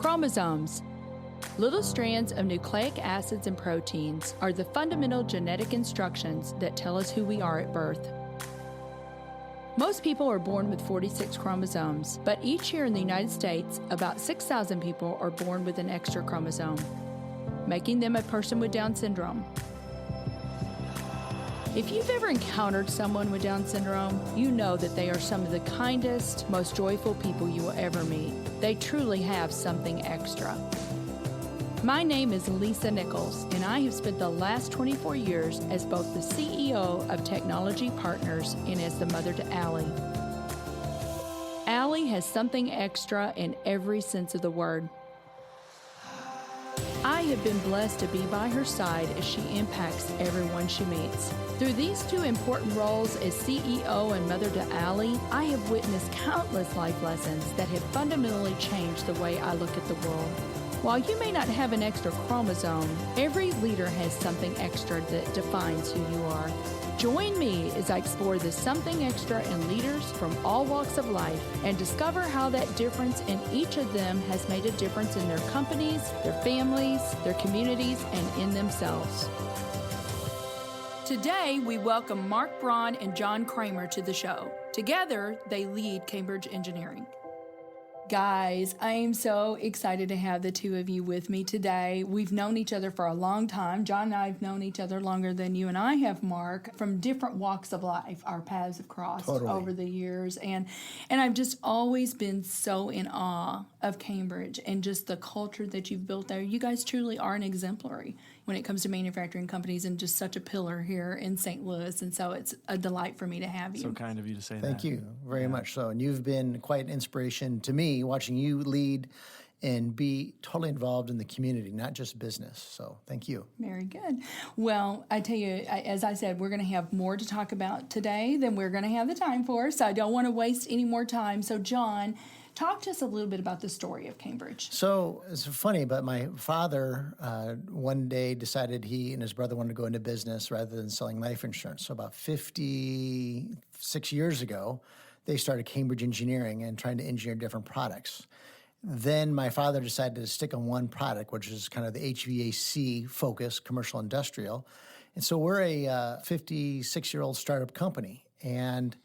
Chromosomes. Little strands of nucleic acids and proteins are the fundamental genetic instructions that tell us who we are at birth. Most people are born with 46 chromosomes, but each year in the United States, about 6,000 people are born with an extra chromosome, making them a person with Down syndrome. If you've ever encountered someone with Down syndrome, you know that they are some of the kindest, most joyful people you will ever meet. They truly have something extra. My name is Lisa Nichols, and I have spent the last 24 years as both the CEO of Technology Partners and as the mother to Allie. Allie has something extra in every sense of the word. I have been blessed to be by her side as she impacts everyone she meets. Through these two important roles as CEO and mother to Allie, I have witnessed countless life lessons that have fundamentally changed the way I look at the world. While you may not have an extra chromosome, every leader has something extra that defines who you are. Join me as I explore the something extra in leaders from all walks of life and discover how that difference in each of them has made a difference in their companies, their families, their communities, and in themselves. Today, we welcome Marc Braun and John Kramer to the show. Together, they lead Cambridge Engineering. Guys, I am so excited to have the two of you with me today. We've known each other for a long time. John and I have known each other longer than you and I have, Mark, from different walks of life. Our paths have crossed over the years. And I've just always been so in awe of Cambridge and just the culture that you've built there. You guys truly are an exemplary when it comes to manufacturing companies and just such a pillar here in St. Louis. And so it's a delight for me to have you. So kind of you to say that. Thank you very much so. And you've been quite an inspiration to me, watching you lead and be totally involved in the community, not just business. So thank you. Very good. Well, I tell you, as I said, we're going to have more to talk about today than we're going to have the time for. So I don't want to waste any more time. So John, talk to us a little bit about the story of Cambridge. So it's funny, but my father one day decided he and his brother wanted to go into business rather than selling life insurance. So about 56 years ago, they started Cambridge Engineering and trying to engineer different products. Then my father decided to stick on one product, which is kind of the HVAC focus, commercial industrial. And so we're a 56-year-old startup company. And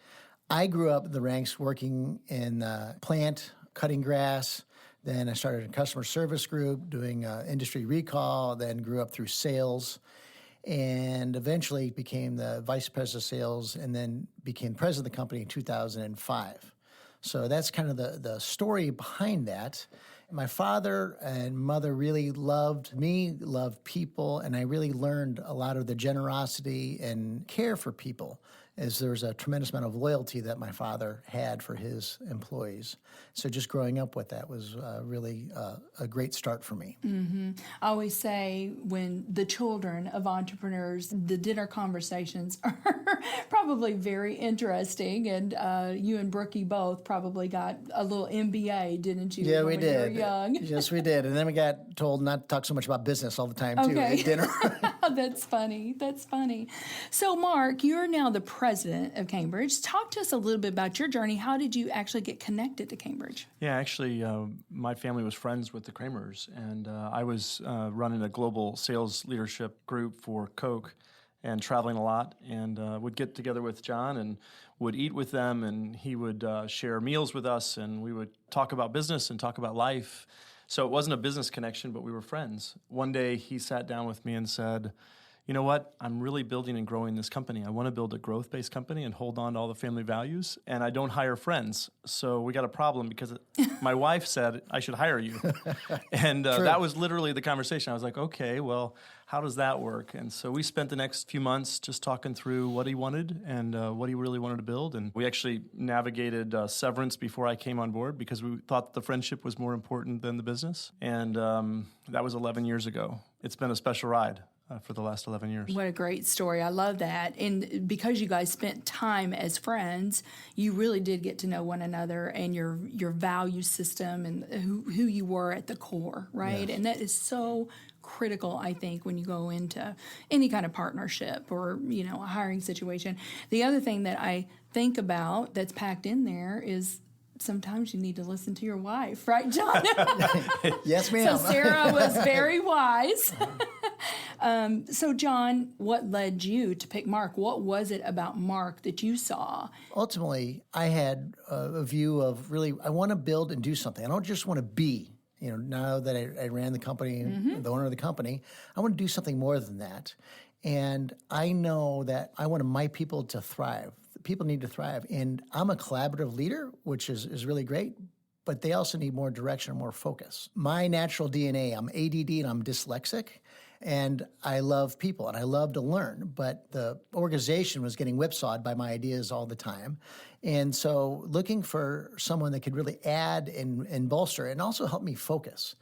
I grew up in the ranks working in the plant, cutting grass. Then I started a customer service group doing industry recall, then grew up through sales, and eventually became the vice president of sales and then became president of the company in 2005. So that's kind of the story behind that. My father and mother really loved me, loved people, and I really learned a lot of the generosity and care for people, as there was a tremendous amount of loyalty that my father had for his employees. So just growing up with that was really a great start for me. Mm-hmm. I always say when the children of entrepreneurs, the dinner conversations are probably very interesting. And you and Brookie both probably got a little MBA, didn't you? Yeah, we did. You were young. Yes, we did. And then we got told not to talk so much about business all the time, too, at dinner. That's funny. That's funny. So, Mark, you're now the president of Cambridge. Talk to us a little bit about your journey. How did you actually get connected to Cambridge? Yeah, actually, my family was friends with the Kramers, and I was running a global sales leadership group for Coke and traveling a lot, and would get together with John and would eat with them, and he would share meals with us, and we would talk about business and talk about life. So it wasn't a business connection, but we were friends. One day he sat down with me and said, you know what, I'm really building and growing this company. I want to build a growth-based company and hold on to all the family values, and I don't hire friends. So we got a problem because my wife said I should hire you. And that was literally the conversation. I was like, okay, well, how does that work? And so we spent the next few months just talking through what he wanted and what he really wanted to build. And we actually navigated severance before I came on board because we thought the friendship was more important than the business. And that was 11 years ago. It's been a special ride for the last 11 years. What a great story. I love that. And because you guys spent time as friends, you really did get to know one another and your value system and who you were at the core, right? Yes. And that is so critical, I think, when you go into any kind of partnership or, a hiring situation. The other thing that I think about that's packed in there is sometimes you need to listen to your wife, right, John? Yes, ma'am. So Sarah was very wise. So John, what led you to pick Marc? What was it about Marc that you saw? Ultimately, I had a view of really, I want to build and do something. I don't just want to be. Now that I ran the company, the owner of the company, I want to do something more than that. And I know that I want my people to thrive. People need to thrive. And I'm a collaborative leader, which is really great, but they also need more direction, more focus. My natural DNA, I'm ADD and I'm dyslexic, and I love people and I love to learn, but the organization was getting whipsawed by my ideas all the time. And so looking for someone that could really add and bolster and also help me focus.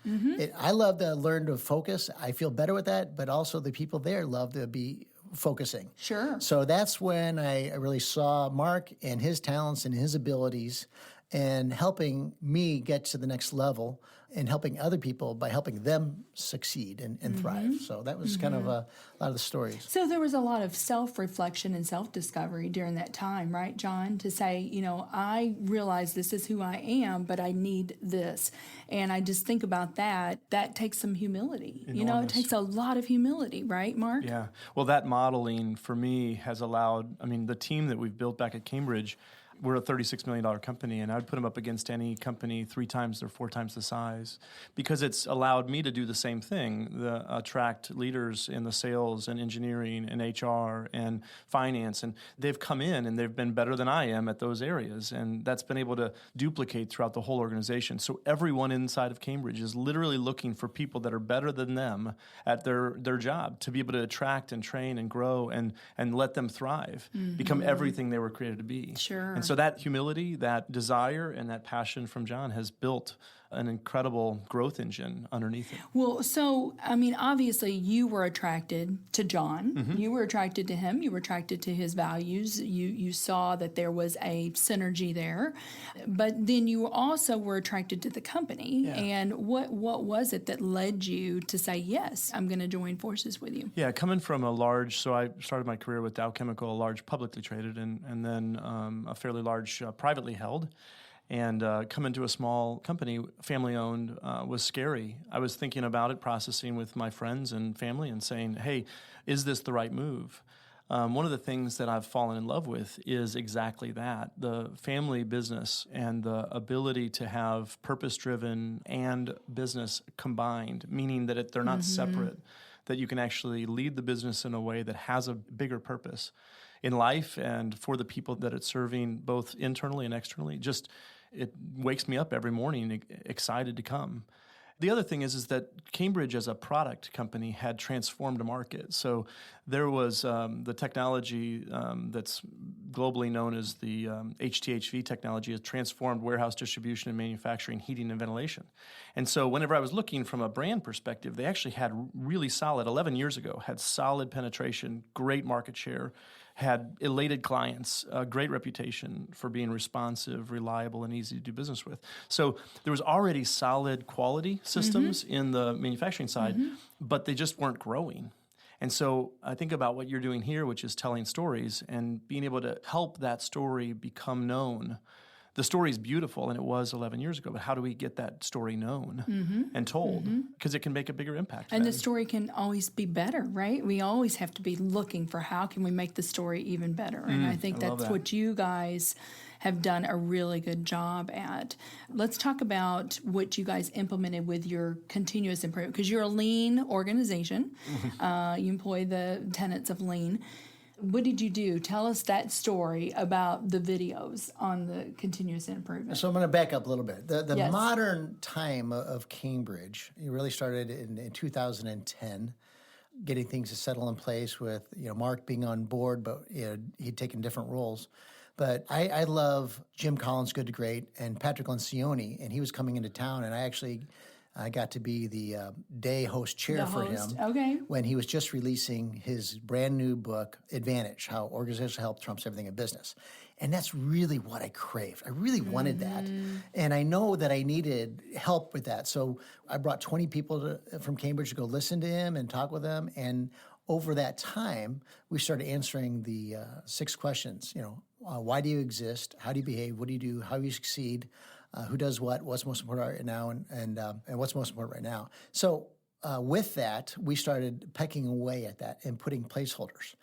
I love to learn to focus. I feel better with that, but also the people there love to be focusing. Sure. So that's when I really saw Marc and his talents and his abilities and helping me get to the next level and helping other people by helping them succeed and thrive. So that was kind of a lot of the stories. So there was a lot of self-reflection and self-discovery during that time, right, John? To say, I realize this is who I am, but I need this. And I just think about that. That takes some humility. Enormous. It takes a lot of humility, right, Marc? Yeah. Well, that modeling for me has allowed, the team that we've built back at Cambridge, we're a $36 million company, and I would put them up against any company 3 times or 4 times the size because it's allowed me to do the same thing, attract leaders in the sales and engineering and HR and finance. And they've come in and they've been better than I am at those areas. And that's been able to duplicate throughout the whole organization. So everyone inside of Cambridge is literally looking for people that are better than them at their job to be able to attract and train and grow and let them thrive, become everything they were created to be. Sure. And so that humility, that desire, and that passion from John has built an incredible growth engine underneath it. Well, so, obviously you were attracted to John. You were attracted to him. You were attracted to his values. You saw that there was a synergy there. But then you also were attracted to the company. Yeah. And what was it that led you to say, yes, I'm going to join forces with you? Yeah, coming from so I started my career with Dow Chemical, a large publicly traded, and then a fairly large privately held. And coming to a small company, family-owned, was scary. I was thinking about it, processing with my friends and family and saying, hey, is this the right move? One of the things that I've fallen in love with is exactly that, the family business and the ability to have purpose-driven and business combined, meaning that they're not separate, that you can actually lead the business in a way that has a bigger purpose in life and for the people that it's serving both internally and externally. It wakes me up every morning excited to come. The other thing is that Cambridge as a product company had transformed a market. So there was the technology that's globally known as the HTHV technology has transformed warehouse distribution and manufacturing, heating and ventilation. And so whenever I was looking from a brand perspective, they actually had really solid, 11 years ago, had solid penetration, great market share, had elated clients, a great reputation for being responsive, reliable, and easy to do business with. So there was already solid quality systems in the manufacturing side, but they just weren't growing. And so I think about what you're doing here, which is telling stories and being able to help that story become known. The story is beautiful, and it was 11 years ago, but how do we get that story known and told? Because it can make a bigger impact. And the story can always be better, right? We always have to be looking for how can we make the story even better. And I think that's what you guys have done a really good job at. Let's talk about what you guys implemented with your continuous improvement, because you're a lean organization. You employ the tenets of lean. What did you do? Tell us that story about the videos on the continuous improvement. So I'm going to back up a little bit. The Yes. modern time of Cambridge, it really started in 2010, getting things to settle in place with Marc being on board, but he'd taken different roles. But I love Jim Collins, Good to Great, and Patrick Lencioni, and he was coming into town, and I got to be the day host chair for him when he was just releasing his brand new book, Advantage, How Organizational Help Trumps Everything in Business. And that's really what I craved. I really wanted that. And I know that I needed help with that. So I brought 20 people from Cambridge to go listen to him and talk with him. And over that time, we started answering the 6 questions. Why do you exist? How do you behave? What do you do? How do you succeed? Who does what? What's most important right now? And what's most important right now? So with that, we started pecking away at that and putting placeholders.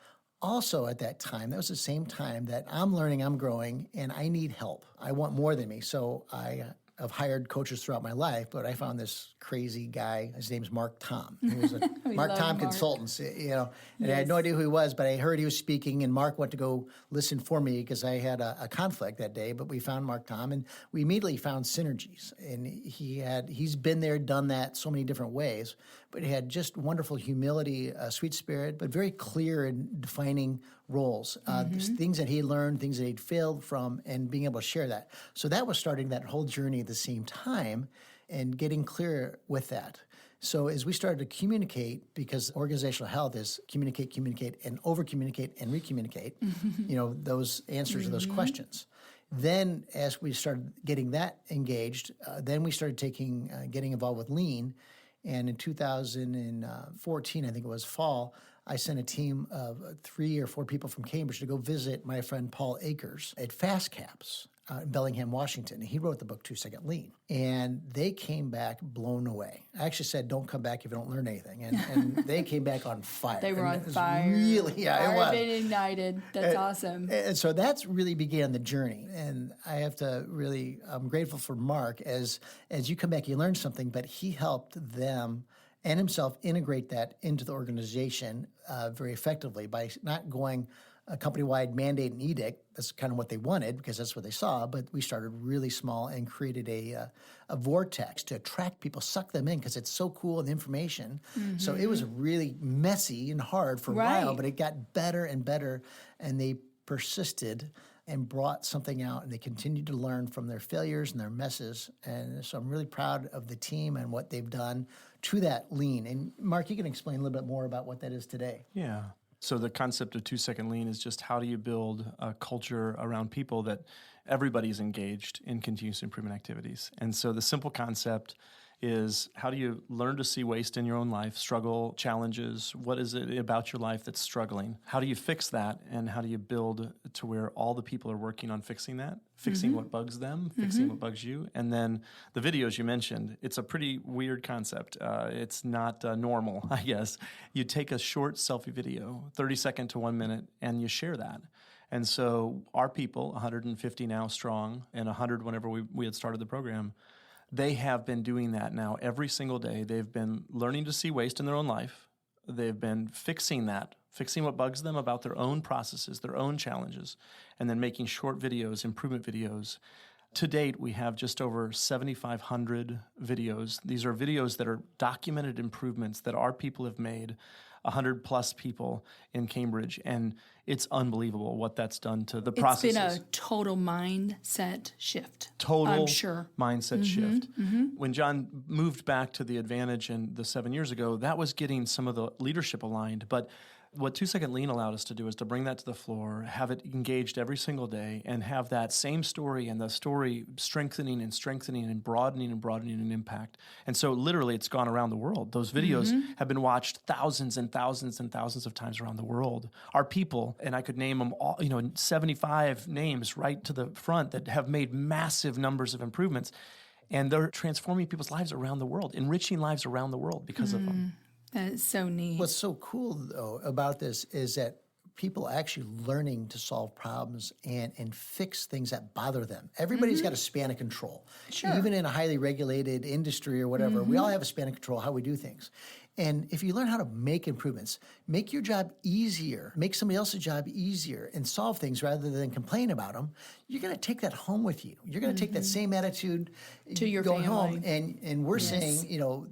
Also at that time, that was the same time that I'm learning, I'm growing, and I need help. I want more than me. So I've hired coaches throughout my life, but I found this crazy guy. His name's Marc Tom. He was a Marc Tom Consultants, and I had no idea who he was, but I heard he was speaking, and Marc went to go listen for me because I had a conflict that day. But we found Marc Tom, and we immediately found synergies. And he's been there, done that so many different ways, but he had just wonderful humility, sweet spirit, but very clear in defining roles, things that he learned, things that he'd failed from, and being able to share that. So that was starting that whole journey at the same time and getting clear with that. So as we started to communicate, because organizational health is communicate, and over-communicate and re-communicate, those answers to those questions. Then as we started getting that engaged, then we started getting involved with Lean. And in 2014, I think it was fall, I sent a team of 3 or 4 people from Cambridge to go visit my friend Paul Akers at Fast Caps in Bellingham, Washington. And he wrote the book 2 Second Lean. And they came back blown away. I actually said, don't come back if you don't learn anything. And they came back on fire. They were on fire. Really, yeah, it was. Been ignited. That's awesome. And so that's really began the journey. And I have to I'm grateful for Marc as you come back, you learn something, but he helped them and himself integrate that into the organization very effectively by not going a company-wide mandate and edict. That's kind of what they wanted because that's what they saw. But we started really small and created a vortex to attract people, suck them in because it's so cool and information. Mm-hmm. So it was really messy and hard for a while, but it got better and better, and they persisted and brought something out, and they continued to learn from their failures and their messes. And so I'm really proud of the team and what they've done to that Lean. And Marc, you can explain a little bit more about what that is today. Yeah. So the concept of 2 Second Lean is just how do you build a culture around people that everybody's engaged in continuous improvement activities. And so the simple concept is how do you learn to see waste in your own life, struggle, challenges? What is it about your life that's struggling? How do you fix that? And how do you build to where all the people are working on fixing that, fixing what bugs them, fixing what bugs you? And then the videos you mentioned, it's a pretty weird concept. It's not normal, I guess. You take a short selfie video, 30-second to 1 minute, and you share that. And so our people, 150 now strong, and 100 whenever we had started the program, they have been doing that now every single day. They've been learning to see waste in their own life. They've been fixing what bugs them about their own processes, their own challenges, and then making short videos, improvement videos. To date, we have just over 7,500 videos. These are videos that are documented improvements that our people have made, 100 plus people in Cambridge, and it's unbelievable what that's done to the processes. It's been a total mindset shift. Total I'm sure. mindset shift. When John moved back to the Advantage the 7 years ago, that was getting some of the leadership aligned, but what 2 Second Lean allowed us to do is to bring that to the floor, have it engaged every single day, and have that same story and the story strengthening and broadening in impact. And so literally it's gone around the world. Those videos have been watched thousands and thousands and thousands of times around the world. Our people, and I could name them all, 75 names right to the front that have made massive numbers of improvements. And they're transforming people's lives around the world, enriching lives around the world because of them. That is so neat. What's so cool, though, about this is that people are actually learning to solve problems and fix things that bother them. Everybody's got a span of control. Sure. Even in a highly regulated industry or whatever, we all have a span of control how we do things. And if you learn how to make improvements, make your job easier, make somebody else's job easier, and solve things rather than complain about them, you're going to take that home with you. You're going to take that same attitude to your going family. home. And we're saying,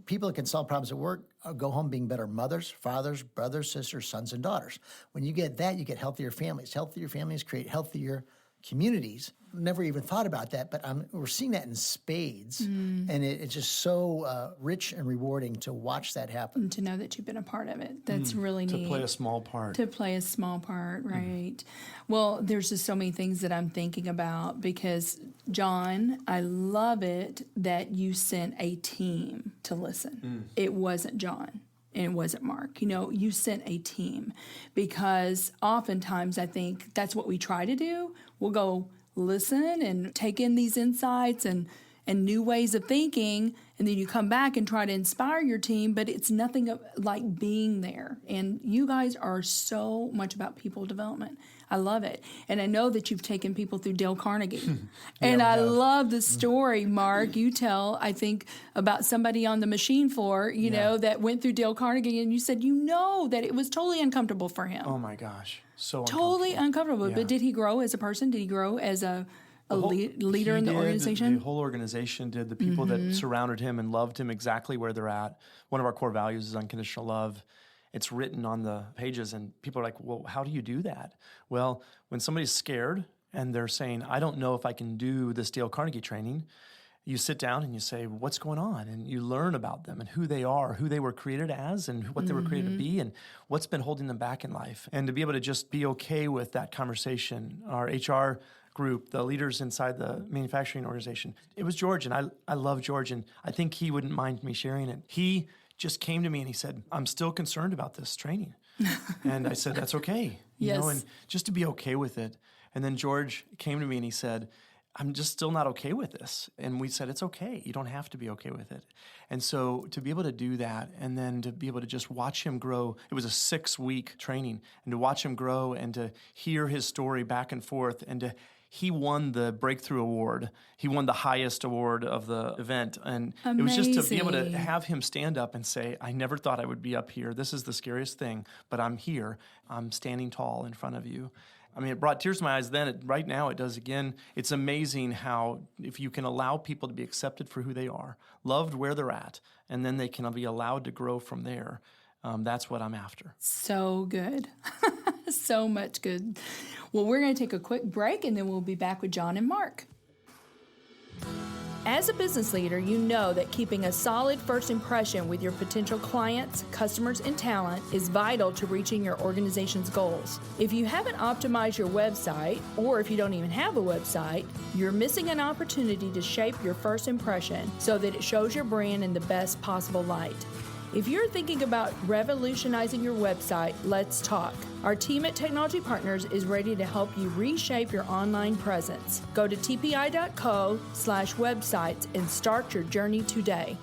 people that can solve problems at work go home being better mothers, fathers, brothers, sisters, sons, and daughters. When you get that, you get healthier families. Healthier families create healthier communities. Never even thought about that, but we're seeing that in spades, and it's just so rich and rewarding to watch that happen. And to know that you've been a part of it. That's really neat. To play a small part. To play a small part, right. Well, there's just so many things that I'm thinking about because, John, I love it that you sent a team to listen. It wasn't John. and it wasn't Mark. You sent a team, because oftentimes I think that's what we try to do. We'll go listen and take in these insights and new ways of thinking, and then you come back and try to inspire your team, but it's nothing like being there. And you guys are so much about people development. I love it. And I know that you've taken people through Dale Carnegie. And I love the story, Mark, you tell, I think, about somebody on the machine floor, you know, that went through Dale Carnegie, and you said, that it was totally uncomfortable for him. Oh my gosh. So totally uncomfortable. Yeah. But did he grow as a person? Did he grow as a leader in the organization? The whole organization did. The people that surrounded him and loved him exactly where they're at. One of our core values is unconditional love. It's written on the pages, and people are like, well, how do you do that? Well, when somebody's scared and they're saying, I don't know if I can do this Dale Carnegie training, you sit down and you say, what's going on? And you learn about them and who they are, who they were created as, and what they were created to be, and what's been holding them back in life. And to be able to just be okay with that conversation. Our HR group, the leaders inside the manufacturing organization, it was George, and I love George, and I think he wouldn't mind me sharing it. He just came to me and he said, I'm still concerned about this training. And I said, that's okay. You know, and just to be okay with it. And then George came to me and he said, I'm just still not okay with this. And we said, it's okay. You don't have to be okay with it. And so to be able to do that, and then to be able to just watch him grow, it was a 6-week training, and to watch him grow and to hear his story back and forth, and he won the Breakthrough Award. He won the highest award of the event. And It was just to be able to have him stand up and say, I never thought I would be up here. This is the scariest thing, but I'm here. I'm standing tall in front of you. I mean, it brought tears to my eyes then. Right now it does again. It's amazing how if you can allow people to be accepted for who they are, loved where they're at, and then they can be allowed to grow from there. That's what I'm after. So good. So much good. Well, we're going to take a quick break, and then we'll be back with John and Mark. As a business leader, you know that keeping a solid first impression with your potential clients, customers, and talent is vital to reaching your organization's goals. If you haven't optimized your website, or if you don't even have a website, you're missing an opportunity to shape your first impression so that it shows your brand in the best possible light. If you're thinking about revolutionizing your website, let's talk. Our team at Technology Partners is ready to help you reshape your online presence. Go to tpi.co/websites and start your journey today.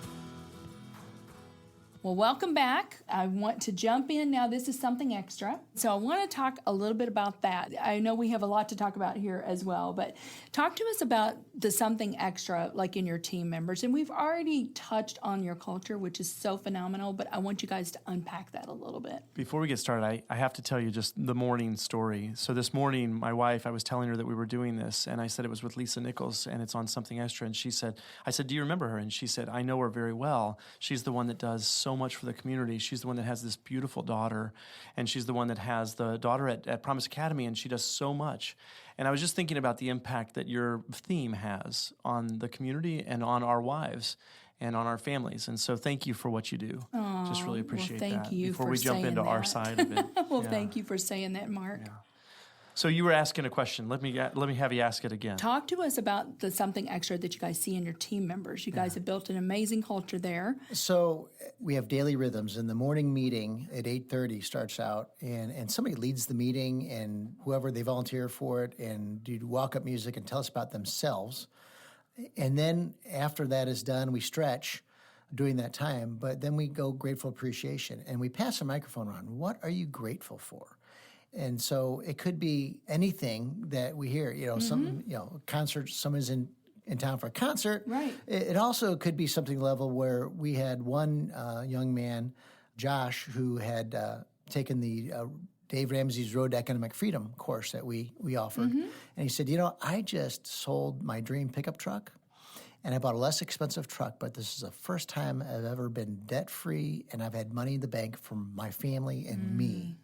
Well, welcome back. I want to jump in now. This is something extra. So I want to talk a little bit about that. I know we have a lot to talk about here as well, but talk to us about the something extra, like in your team members. And we've already touched on your culture, which is so phenomenal, but I want you guys to unpack that a little bit. Before we get started, I have to tell you just the morning story. So this morning, my wife, I was telling her that we were doing this, and I said it was with Lisa Nichols, and it's on Something Extra. And I said, do you remember her? And she said, I know her very well. She's the one that does so much for the community. She's the one that has this beautiful daughter, and she's the one that has the daughter at Promise Academy, and she does so much. And I was just thinking about the impact that your theme has on the community and on our wives and on our families. And so thank you for what you do. Just really appreciate that. Before we jump into our side of it. Thank you for saying that, Mark. Yeah. So you were asking a question. Let me have you ask it again. Talk to us about the something extra that you guys see in your team members. You guys have built an amazing culture there. So we have daily rhythms, and the morning meeting at 8:30 starts out, and somebody leads the meeting, and whoever they volunteer for it, and do walk-up music and tell us about themselves. And then after that is done, we stretch during that time, but then we go grateful appreciation, and we pass a microphone around. What are you grateful for? And so it could be anything that we hear, concert, someone's in town for a concert. Right. It also could be something level where we had one young man, Josh, who had taken the Dave Ramsey's Road to Economic Freedom course that we offered. And he said, I just sold my dream pickup truck, and I bought a less expensive truck, but this is the first time I've ever been debt-free, and I've had money in the bank from my family and me.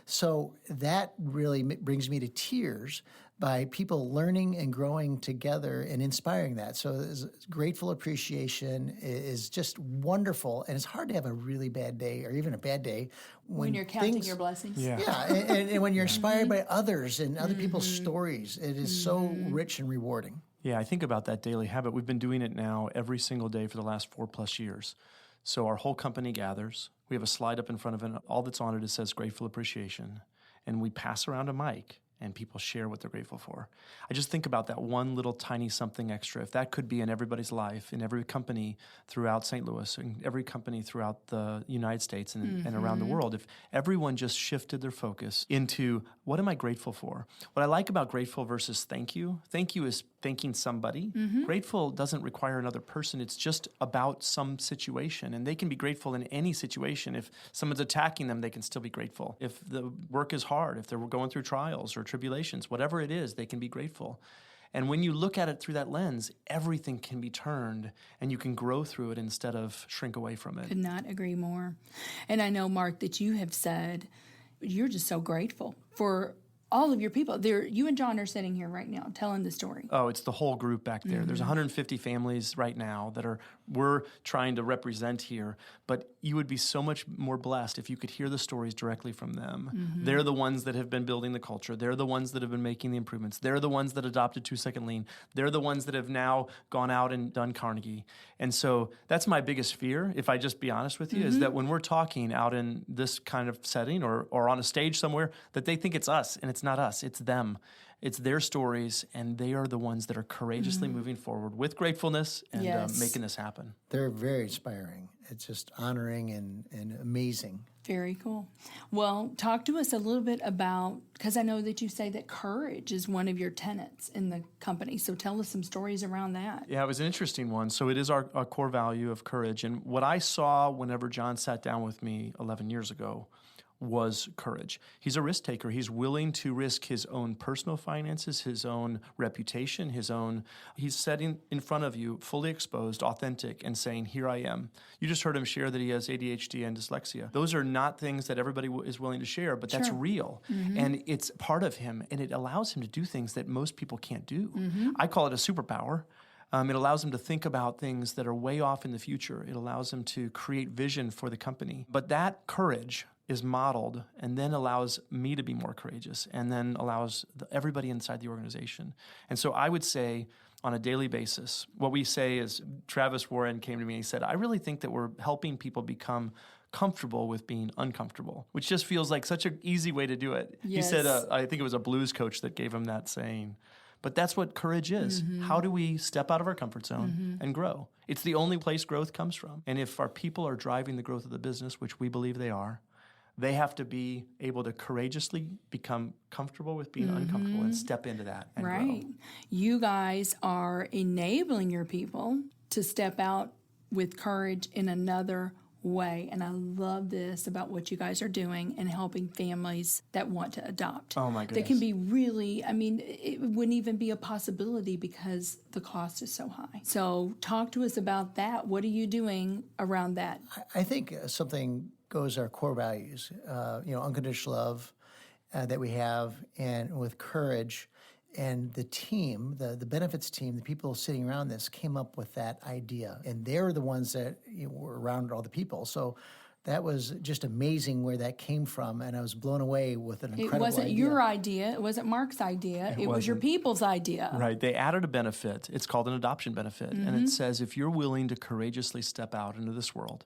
So that really brings me to tears by people learning and growing together and inspiring that. So grateful appreciation is just wonderful. And it's hard to have a really bad day or even a bad day when you're counting your blessings. Yeah, and when you're inspired by others and other people's stories. It is so rich and rewarding. Yeah, I think about that daily habit. We've been doing it now every single day for the last 4+ years. So our whole company gathers. We have a slide up in front of it. All that's on it says grateful appreciation. And we pass around a mic and people share what they're grateful for. I just think about that one little tiny something extra. If that could be in everybody's life, in every company throughout St. Louis, in every company throughout the United States and around the world, if everyone just shifted their focus into what am I grateful for? What I like about grateful versus thank you is thanking somebody. Grateful doesn't require another person. It's just about some situation. And they can be grateful in any situation. If someone's attacking them, they can still be grateful. If the work is hard, if they're going through trials or tribulations, whatever it is, they can be grateful. And when you look at it through that lens, everything can be turned and you can grow through it instead of shrink away from it. Could not agree more. And I know, Mark, that you have said you're just so grateful for all of your people. You and John are sitting here right now telling the story. Oh, it's the whole group back there. There's 150 families right now that we're trying to represent here, but you would be so much more blessed if you could hear the stories directly from them. They're the ones that have been building the culture. They're the ones that have been making the improvements. They're the ones that adopted 2-second lean. They're the ones that have now gone out and done Carnegie. And so that's my biggest fear, if I just be honest with you, is that when we're talking out in this kind of setting or on a stage somewhere, that they think it's us, and it's not us, it's them. It's their stories, and they are the ones that are courageously moving forward with gratefulness and making this happen. They're very inspiring. It's just honoring and amazing. Very cool. Well, talk to us a little bit about, because I know that you say that courage is one of your tenets in the company. So tell us some stories around that. Yeah, it was an interesting one. So it is our core value of courage. And what I saw whenever John sat down with me 11 years ago was courage. He's a risk taker. He's willing to risk his own personal finances, his own reputation, he's sitting in front of you, fully exposed, authentic, and saying, here I am. You just heard him share that he has ADHD and dyslexia. Those are not things that everybody is willing to share, but that's real. And it's part of him, and it allows him to do things that most people can't do. I call it a superpower. It allows him to think about things that are way off in the future. It allows him to create vision for the company. But that courage is modeled and then allows me to be more courageous and then allows everybody inside the organization. And so I would say on a daily basis, what we say is, Travis Warren came to me and he said, I really think that we're helping people become comfortable with being uncomfortable, which just feels like such an easy way to do it. Yes. He said, I think it was a blues coach that gave him that saying. But that's what courage is. How do we step out of our comfort zone and grow? It's the only place growth comes from. And if our people are driving the growth of the business, which we believe they are, they have to be able to courageously become comfortable with being uncomfortable and step into that and grow. You guys are enabling your people to step out with courage in another way. And I love this about what you guys are doing and helping families that want to adopt. Oh, my goodness. That can be really, it wouldn't even be a possibility because the cost is so high. So talk to us about that. What are you doing around that? I think something goes our core values, unconditional love that we have, and with courage. And the team, the benefits team, the people sitting around this came up with that idea. And they're the ones that were around all the people. So that was just amazing where that came from. And I was blown away with an incredible idea. It wasn't your idea. It wasn't Mark's idea. It was your people's idea. Right. They added a benefit. It's called an adoption benefit. And it says if you're willing to courageously step out into this world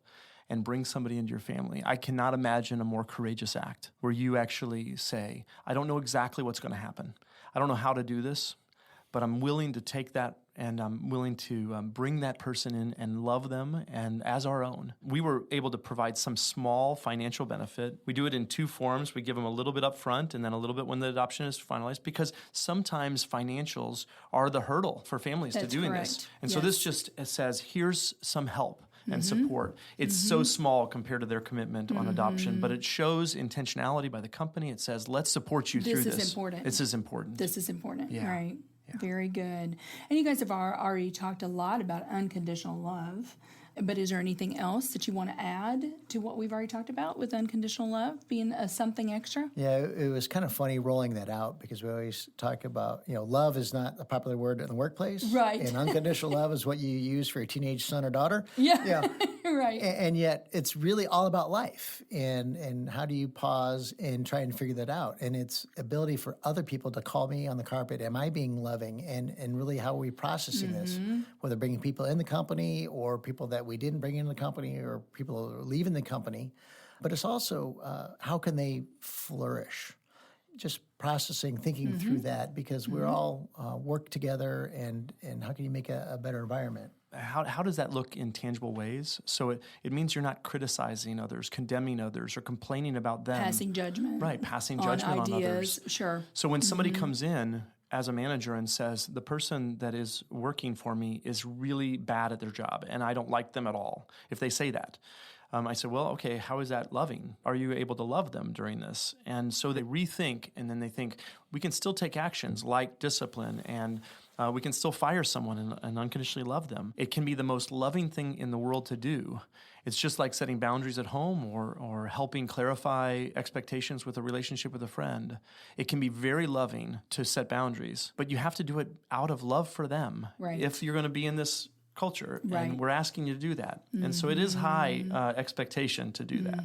and bring somebody into your family, I cannot imagine a more courageous act where you actually say, I don't know exactly what's going to happen. I don't know how to do this, but I'm willing to take that and I'm willing to bring that person in and love them and as our own. We were able to provide some small financial benefit. We do it in two forms. We give them a little bit up front and then a little bit when the adoption is finalized, because sometimes financials are the hurdle for families to doing this. And so this just says, here's some help and support. It's so small compared to their commitment on adoption, but it shows intentionality by the company. It says, let's support you through this. This is important. This is important. This is important, Yeah. right? Yeah. Very good. And you guys have already talked a lot about unconditional love, but is there anything else that you want to add to what we've already talked about with unconditional love being something extra? Yeah, it was kind of funny rolling that out because we always talk about, love is not a popular word in the workplace. Right. And unconditional love is what you use for your teenage son or daughter. Yeah. Right. And yet it's really all about life and how do you pause and try and figure that out. And it's ability for other people to call me on the carpet. Am I being loving? And really how are we processing this, whether bringing people in the company or people that we didn't bring in the company or people who are leaving the company. But it's also how can they flourish? Just processing, thinking through that because we're all work together and how can you make a better environment? How does that look in tangible ways? So it means you're not criticizing others, condemning others, or complaining about them. Passing judgment. Right, passing judgment on others. Sure. So when somebody comes in as a manager and says, the person that is working for me is really bad at their job and I don't like them at all, if they say that, I said, well, okay, how is that loving? Are you able to love them during this? And so they rethink, and then they think, we can still take actions like discipline, and we can still fire someone and unconditionally love them. It can be the most loving thing in the world to do. It's just like setting boundaries at home or helping clarify expectations with a relationship with a friend. It can be very loving to set boundaries, but you have to do it out of love for them. Right. If you're going to be in this culture, Right. and we're asking you to do that. And so it is high expectation to do that.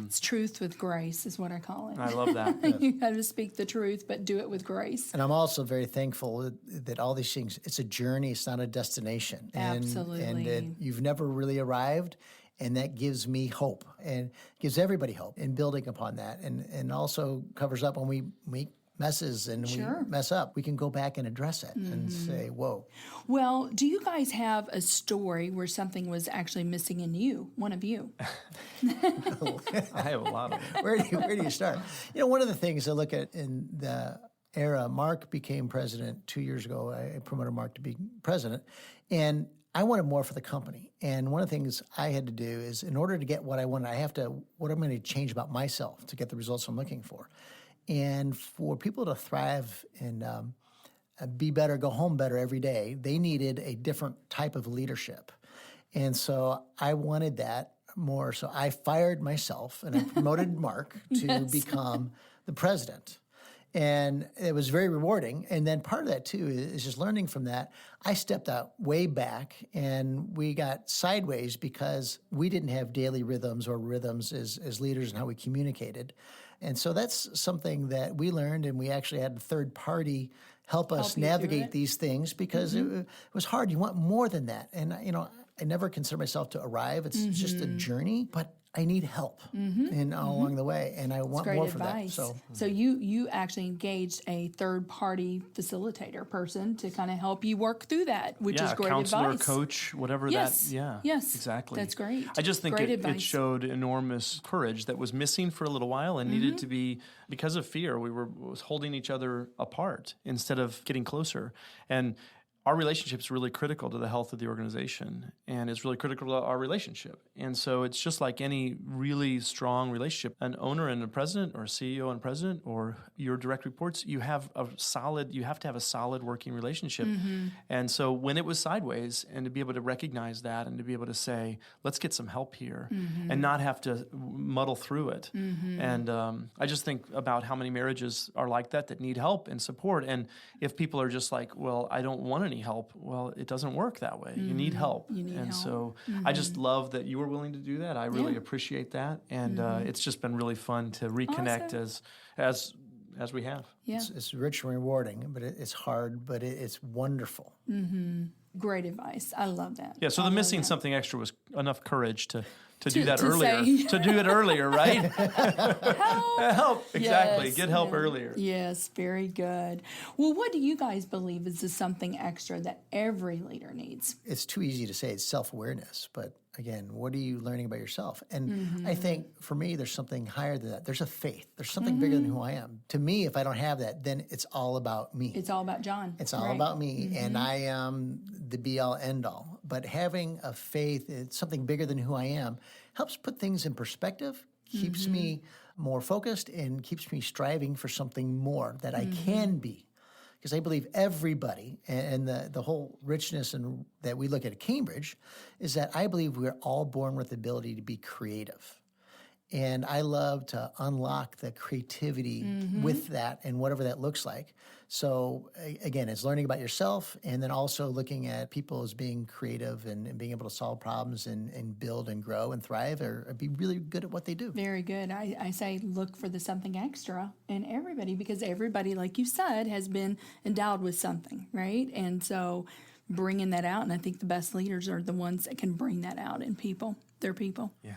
It's truth with grace is what I call it. I love that. You got to speak the truth, but do it with grace. And I'm also very thankful that all these things, it's a journey, it's not a destination. Absolutely. And that you've never really arrived, and that gives me hope and gives everybody hope in building upon that. And also covers up when we make messes and we mess up, we can go back and address it and say, whoa. Well, do you guys have a story where something was actually missing in you, one of you? I have a lot of them. Where do you start? You know, one of the things I look at in the era, Mark became president 2 years ago. I promoted Mark to be president. And I wanted more for the company. And one of the things I had to do is in order to get what I wanted, what I'm going to change about myself to get the results I'm looking for. And for people to thrive and be better, go home better every day, they needed a different type of leadership. And so I wanted that more. So I fired myself and I promoted Mark to become the president. And it was very rewarding. And then part of that, too, is just learning from that. I stepped out way back, and we got sideways because we didn't have daily rhythms or rhythms as leaders and how we communicated. And so that's something that we learned, and we actually had a third party help us navigate these things because it was hard. You want more than that. And, you know, I never consider myself to arrive. It's just a journey, but I need help along the way, and I want more for that. So you actually engaged a third-party facilitator person to kind of help you work through that, which is great counselor, advice. Coach, whatever Yes. Yes, exactly. That's great. I just think Great it advice. showed enormous courage that was missing for a little while and needed to be, because of fear, was holding each other apart instead of getting closer. And our relationship is really critical to the health of the organization, and it's really critical to our relationship. And so it's just like any really strong relationship. An owner and a president, or a CEO and president, or your direct reports, you have to have a solid working relationship. And so when it was sideways, and to be able to recognize that and to be able to say, let's get some help here and not have to muddle through it. And I just think about how many marriages are like that need help and support. And if people are just like, well, I don't want any help, well, it doesn't work that way. You need help. So I just love that you were willing to do that. I really appreciate that. And it's just been really fun to reconnect as we have. Yeah. It's rich and rewarding, but it's hard, but it's wonderful. Great advice. I love that. Yeah, so the missing something extra was enough courage to do that to earlier. say- To do it earlier, right? Help. Exactly. Yes, Get help yeah. earlier. Yes, very good. Well, what do you guys believe is the something extra that every leader needs? It's too easy to say it's self-awareness, but again, what are you learning about yourself? And I think for me, there's something higher than that. There's a faith. There's something bigger than who I am. To me, if I don't have that, then it's all about me. It's all about John. It's all about me, and I am the be-all, end-all. But having a faith, it's something bigger than who I am, helps put things in perspective, keeps me more focused, and keeps me striving for something more that I can be. Because I believe everybody, and the whole richness that we look at Cambridge, is that I believe we're all born with the ability to be creative. And I love to unlock the creativity with that and whatever that looks like. So again, it's learning about yourself and then also looking at people as being creative and being able to solve problems and build and grow and thrive or be really good at what they do. Very good. I say look for the something extra in everybody, because everybody, like you said, has been endowed with something, right? And so bringing that out, and I think the best leaders are the ones that can bring that out in people, their people. Yeah.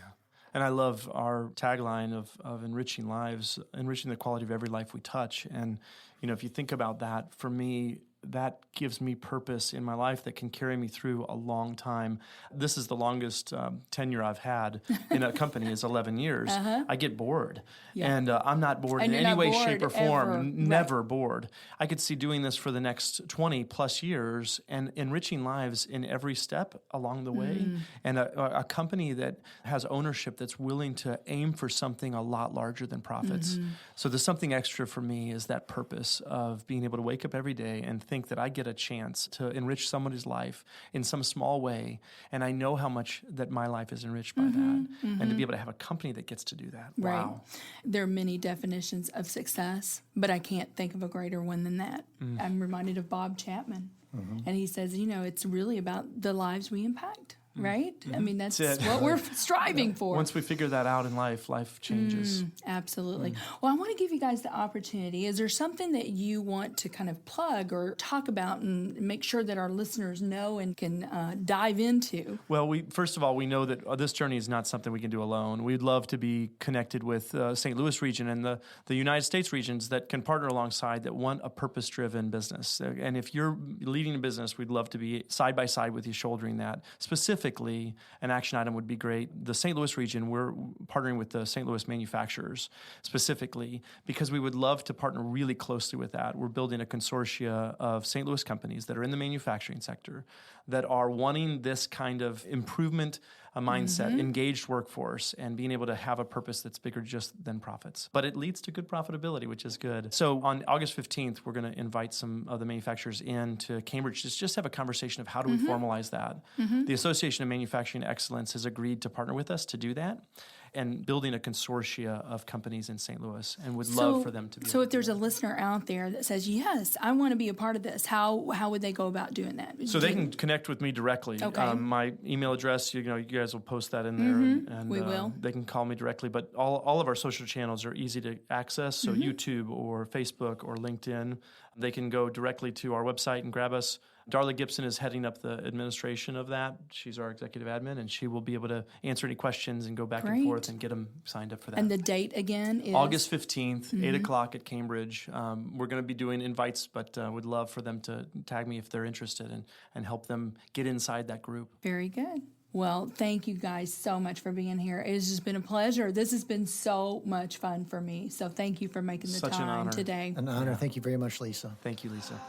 And I love our tagline of enriching lives, enriching the quality of every life we touch. And, if you think about that, for me, that gives me purpose in my life that can carry me through a long time. This is the longest tenure I've had in a company is 11 years. I get bored. Yeah. And I'm not bored in any way, shape, or form. Ever. Never bored. I could see doing this for the next 20 plus years and enriching lives in every step along the way. And a company that has ownership that's willing to aim for something a lot larger than profits. So there's something extra for me is that purpose of being able to wake up every day and think that I get a chance to enrich somebody's life in some small way, and I know how much that my life is enriched by that, and to be able to have a company that gets to do that. Right. Wow. There are many definitions of success, but I can't think of a greater one than that. I'm reminded of Bob Chapman, and he says, it's really about the lives we impact. Right? I mean, that's what we're striving for. Once we figure that out in life changes. Absolutely. Well, I want to give you guys the opportunity. Is there something that you want to kind of plug or talk about and make sure that our listeners know and can dive into? Well, first of all, we know that this journey is not something we can do alone. We'd love to be connected with St. Louis region and the United States regions that can partner alongside that want a purpose-driven business. And if you're leading a business, we'd love to be side by side with you, shouldering that. Specifically, an action item would be great. The St. Louis region, we're partnering with the St. Louis manufacturers specifically because we would love to partner really closely with that. We're building a consortia of St. Louis companies that are in the manufacturing sector that are wanting this kind of improvement mindset, engaged workforce, and being able to have a purpose that's bigger just than profits. But it leads to good profitability, which is good. So on August 15th, we're going to invite some of the manufacturers in to Cambridge to just have a conversation of how do we formalize that. The Association of Manufacturing Excellence has agreed to partner with us to do that and building a consortia of companies in St. Louis, and would love for them to be. So if there's a listener out there that says, yes, I want to be a part of this, how would they go about doing that? So they can connect with me directly. Okay. My email address, you guys will post that in there. And we will. They can call me directly, but all of our social channels are easy to access, so YouTube or Facebook or LinkedIn. They can go directly to our website and grab us. Darla Gibson is heading up the administration of that. She's our executive admin, and she will be able to answer any questions and go back and forth and get them signed up for that. And the date again is? August 15th, 8 o'clock at Cambridge. We're going to be doing invites, but would love for them to tag me if they're interested and help them get inside that group. Very good. Well, thank you guys so much for being here. It has just been a pleasure. This has been so much fun for me. So thank you for making the time today. An honor. Thank you very much, Lisa. Thank you, Lisa.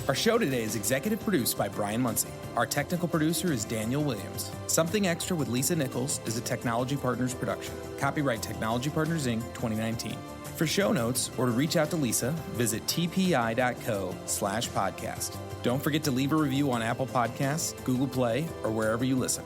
Our show today is executive produced by Brian Muncie. Our technical producer is Daniel Williams. Something Extra with Lisa Nichols is a Technology Partners production. Copyright Technology Partners, Inc., 2019. For show notes or to reach out to Lisa, visit tpi.co/podcast. Don't forget to leave a review on Apple Podcasts, Google Play, or wherever you listen.